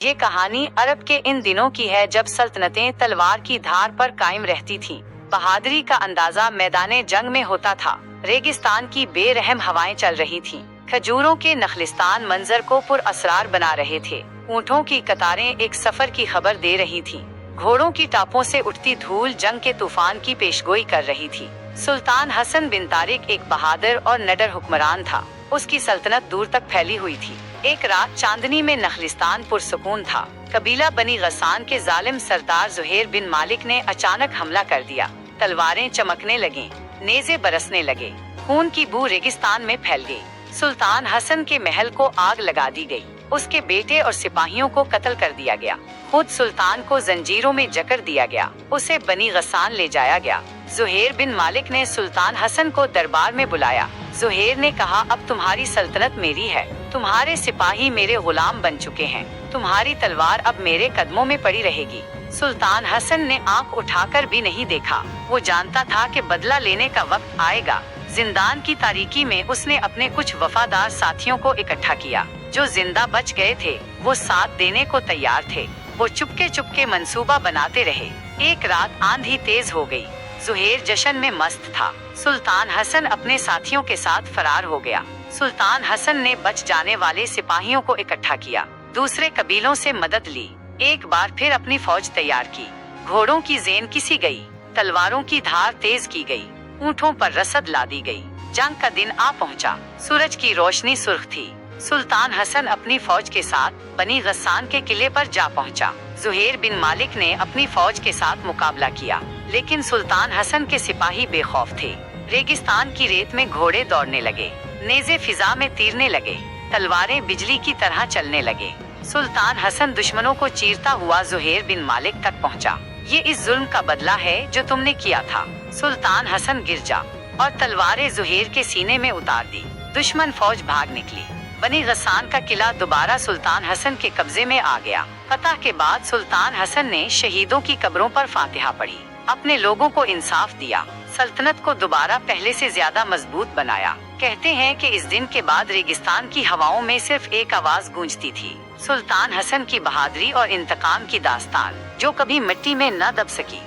ये कहानी अरब के इन दिनों की है जब सल्तनतें तलवार की धार पर कायम रहती थीं। बहादुरी का अंदाजा मैदाने जंग में होता था। रेगिस्तान की बेरहम हवाएं चल रही थीं। खजूरों के नखलिस्तान मंजर को पुरअसरार बना रहे थे। ऊँटों की कतारें एक सफर की खबर दे रही थीं। घोड़ों की टापों से उठती धूल जंग के तूफान की पेशगोई कर रही थी। सुल्तान हसन बिन तारिक एक बहादुर और निडर हुक्मरान था। उसकी सल्तनत दूर तक फैली हुई थी। एक रात चांदनी में नखलिस्तान पुरसुकून था। कबीला बनी गसान के जालिम सरदार जुहैर बिन मालिक ने अचानक हमला कर दिया। तलवारें चमकने लगीं, नेज़े बरसने लगे, खून की बू रेगिस्तान में फैल गई। सुल्तान हसन के महल को आग लगा दी गई। उसके बेटे और सिपाहियों को कत्ल कर दिया गया। खुद सुल्तान को जंजीरों में जकड़ दिया गया। उसे बनी गसान ले जाया गया। जुहैर बिन मालिक ने सुल्तान हसन को दरबार में बुलाया। जुहैर ने कहा, अब तुम्हारी सल्तनत मेरी है। तुम्हारे सिपाही मेरे गुलाम बन चुके हैं। तुम्हारी तलवार अब मेरे कदमों में पड़ी रहेगी। सुल्तान हसन ने आंख उठाकर भी नहीं देखा। वो जानता था कि बदला लेने का वक्त आएगा। जिंदान की तारीकी में उसने अपने कुछ वफादार साथियों को इकट्ठा किया। जो जिंदा बच गए थे वो साथ देने को तैयार थे। वो चुपके चुपके मंसूबा बनाते रहे। एक रात आंधी तेज हो गई। जुहैर जश्न में मस्त था। सुल्तान हसन अपने साथियों के साथ फरार हो गया। सुल्तान हसन ने बच जाने वाले सिपाहियों को इकट्ठा किया। दूसरे कबीलों से मदद ली। एक बार फिर अपनी फौज तैयार की। घोड़ों की जेन किसी गई, तलवारों की धार तेज की गई, ऊँटों पर रसद लादी गई। जंग का दिन आ पहुंचा। सूरज की रोशनी सुर्ख थी। सुल्तान हसन अपनी फौज के साथ बनी गसान के किले पर जा पहुंचा। जुहैर बिन मालिक ने अपनी फौज के साथ मुकाबला किया, लेकिन सुल्तान हसन के सिपाही बेखौफ थे। रेगिस्तान की रेत में घोड़े दौड़ने लगे, नेज़े फिजा में तीरने लगे, तलवारें बिजली की तरह चलने लगे। सुल्तान हसन दुश्मनों को चीरता हुआ जुहैर बिन मालिक तक पहुंचा। ये इस जुल्म का बदला है जो तुमने किया था। सुल्तान हसन गिर जा और तलवारें जुहैर के सीने में उतार दी। दुश्मन फौज भाग निकली। बनी गसान का किला दोबारा सुल्तान हसन के कब्जे में आ गया। फतह के बाद सुल्तान हसन ने शहीदों की कब्रों पर फातिहा पढ़ी, अपने लोगों को इंसाफ दिया, सल्तनत को दोबारा पहले से ज्यादा मजबूत बनाया। कहते हैं कि इस दिन के बाद रेगिस्तान की हवाओं में सिर्फ एक आवाज गूंजती थी, सुल्तान हसन की बहादुरी और इंतकाम की दास्तान, जो कभी मिट्टी में न दब सकी।